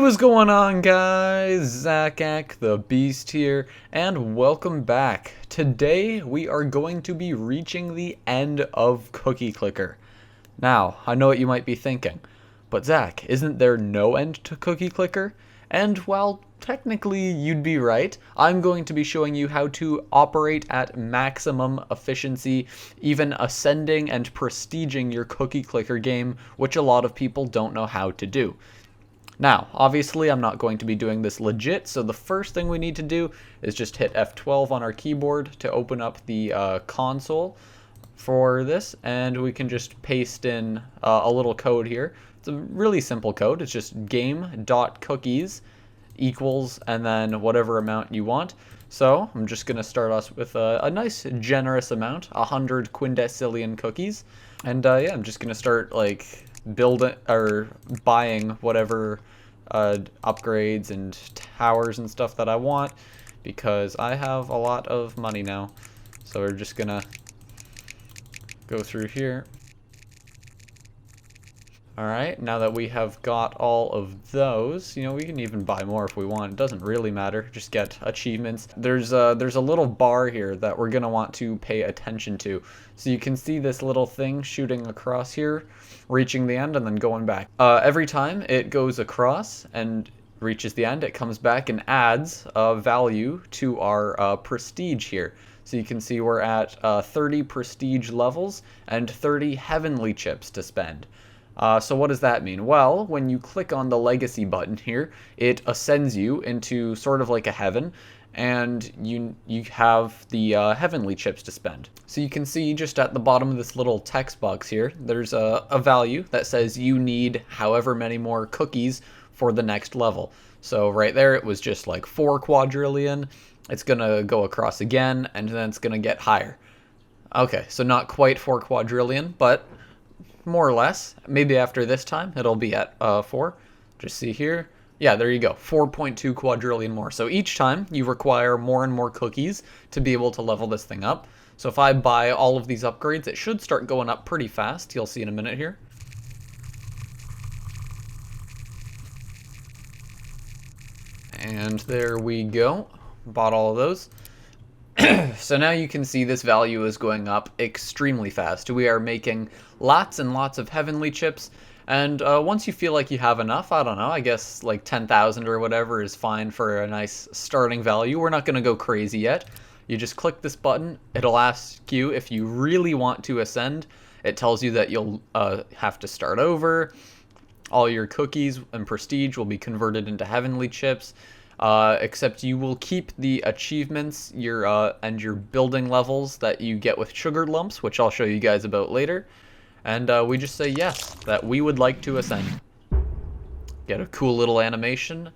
What's going on, guys? Zachak the Beast here, and welcome back. Today we are going to be reaching the end of Cookie Clicker. Now, I know what you might be thinking, but Zach, isn't there no end to Cookie Clicker? And while technically you'd be right, I'm going to be showing you how to operate at maximum efficiency, even ascending and prestiging your Cookie Clicker game, which a lot of people don't know how to do. Now, obviously, I'm not going to be doing this legit, so the first thing we need to do is just hit F12 on our keyboard to open up the console for this, and we can just paste in a little code here. It's a really simple code. It's just game.cookies equals and then whatever amount you want. So I'm just going to start us with a nice generous amount, 100 quindecillion cookies. And yeah, I'm just going to start like building or buying whatever upgrades and towers and stuff that I want, because I have a lot of money now. So we're just gonna go through here. Alright, now that we have got all of those, you know, we can even buy more if we want. It doesn't really matter, just get achievements. There's a little bar here that we're going to want to pay attention to. So you can see this little thing shooting across here, reaching the end and then going back. Every time it goes across and reaches the end, it comes back and adds a value to our prestige here. So you can see we're at 30 prestige levels and 30 heavenly chips to spend. So what does that mean? Well, when you click on the legacy button here, it ascends you into sort of like a heaven, and you have the heavenly chips to spend. So you can see just at the bottom of this little text box here, there's a value that says you need however many more cookies for the next level. So right there, it was just like 4 quadrillion. It's gonna go across again, and then it's gonna get higher. Okay, so not quite 4 quadrillion, but more or less. Maybe after this time it'll be at 4. Just see here. Yeah, there you go. 4.2 quadrillion more. So each time you require more and more cookies to be able to level this thing up. So if I buy all of these upgrades, it should start going up pretty fast. You'll see in a minute here. And there we go. Bought all of those. So now you can see this value is going up extremely fast. We are making lots and lots of heavenly chips, and once you feel like you have enough, I don't know, I guess like 10,000 or whatever is fine for a nice starting value. We're not going to go crazy yet. You just click this button. It'll ask you if you really want to ascend. It tells you that you'll have to start over. All your cookies and prestige will be converted into heavenly chips. Except you will keep the achievements and your building levels that you get with sugar lumps, which I'll show you guys about later. And we just say yes, that we would like to ascend. Get a cool little animation.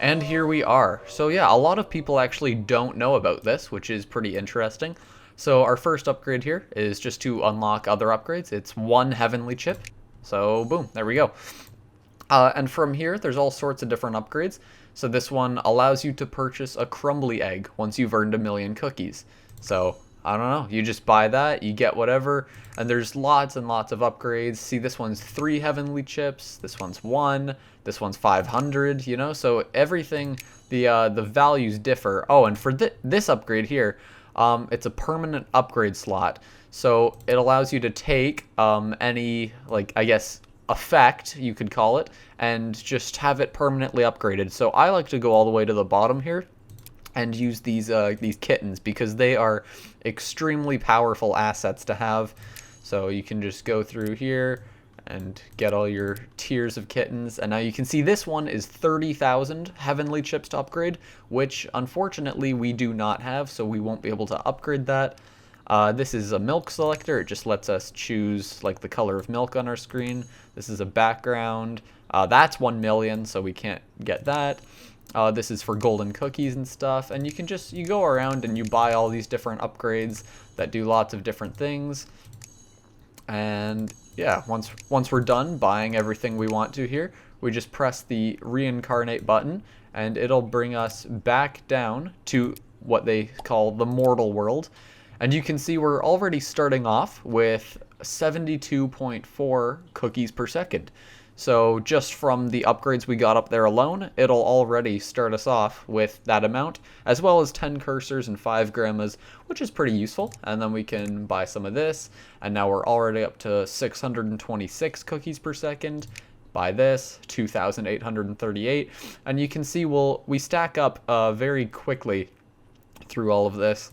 And here we are. So yeah, a lot of people actually don't know about this, which is pretty interesting. So our first upgrade here is just to unlock other upgrades. It's 1 heavenly chip. So boom, there we go. And from here, there's all sorts of different upgrades. So this one allows you to purchase a crumbly egg once you've earned 1,000,000 cookies. So, I don't know, you just buy that, you get whatever, and there's lots and lots of upgrades. See, this one's 3 heavenly chips, this one's 1, this one's 500, you know? So everything, the values differ. Oh, and for this upgrade here, it's a permanent upgrade slot. So it allows you to take any, like, I guess, effect, you could call it, and just have it permanently upgraded. So I like to go all the way to the bottom here and use these kittens, because they are extremely powerful assets to have. So you can just go through here and get all your tiers of kittens, and now you can see this one is 30,000 heavenly chips to upgrade, which unfortunately we do not have, so we won't be able to upgrade that. This is a milk selector. It just lets us choose like the color of milk on our screen. This is a background. That's 1,000,000, so we can't get that. This is for golden cookies and stuff. And you can just, you go around and you buy all these different upgrades that do lots of different things. And yeah, once we're done buying everything we want to here, we just press the reincarnate button and it'll bring us back down to what they call the mortal world. And you can see we're already starting off with 72.4 cookies per second. So just from the upgrades we got up there alone, it'll already start us off with that amount, as well as 10 cursors and 5 grandmas, which is pretty useful. And then we can buy some of this, and now we're already up to 626 cookies per second. Buy this, 2,838, and you can see we stack up very quickly through all of this.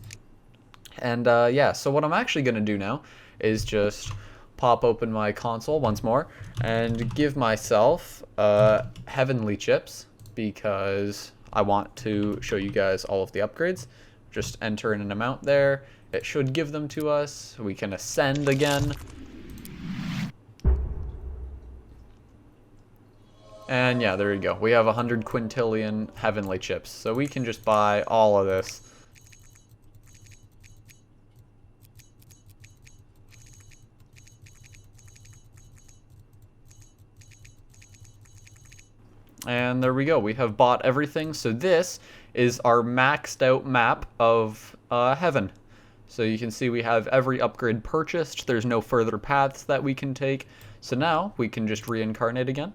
And yeah, so what I'm actually going to do now is just pop open my console once more and give myself heavenly chips, because I want to show you guys all of the upgrades. Just enter in an amount there. It should give them to us. We can ascend again. And yeah, there you go. We have 100 quintillion heavenly chips. So we can just buy all of this. And there we go. We have bought everything. So this is our maxed out map of heaven. So you can see we have every upgrade purchased. There's no further paths that we can take. So now we can just reincarnate again.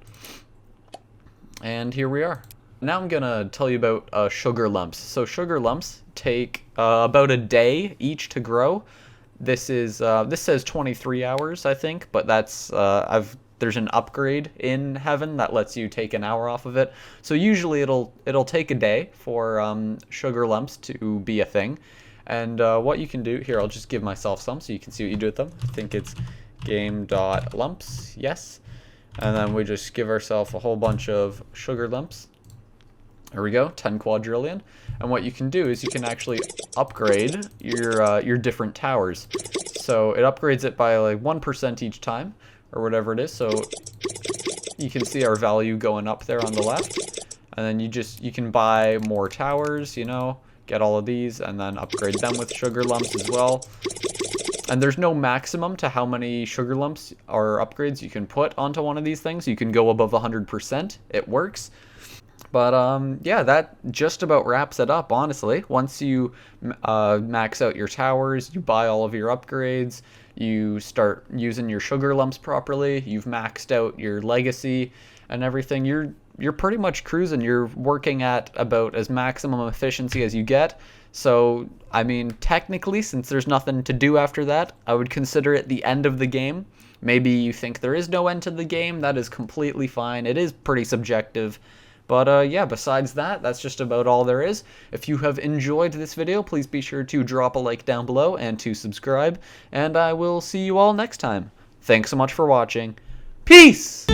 And here we are. Now I'm going to tell you about sugar lumps. So sugar lumps take about a day each to grow. This says 23 hours, I think, but that's there's an upgrade in heaven that lets you take an hour off of it. So usually it'll take a day for sugar lumps to be a thing. And what you can do here, I'll just give myself some so you can see what you do with them. I think it's game.lumps, yes. And then we just give ourselves a whole bunch of sugar lumps. There we go, 10 quadrillion. And what you can do is you can actually upgrade your different towers. So it upgrades it by like 1% each time, or whatever it is. So you can see our value going up there on the left. And then you can buy more towers, you know, get all of these, and then upgrade them with sugar lumps as well. And there's no maximum to how many sugar lumps or upgrades you can put onto one of these things. You can go above 100%. It works. But yeah, that just about wraps it up, honestly. Once you max out your towers, you buy all of your upgrades, you start using your sugar lumps properly, you've maxed out your legacy and everything, you're pretty much cruising. You're working at about as maximum efficiency as you get. So, I mean, technically, since there's nothing to do after that, I would consider it the end of the game. Maybe you think there is no end to the game. That is completely fine. It is pretty subjective. But yeah, besides that, that's just about all there is. If you have enjoyed this video, please be sure to drop a like down below and to subscribe. And I will see you all next time. Thanks so much for watching. Peace!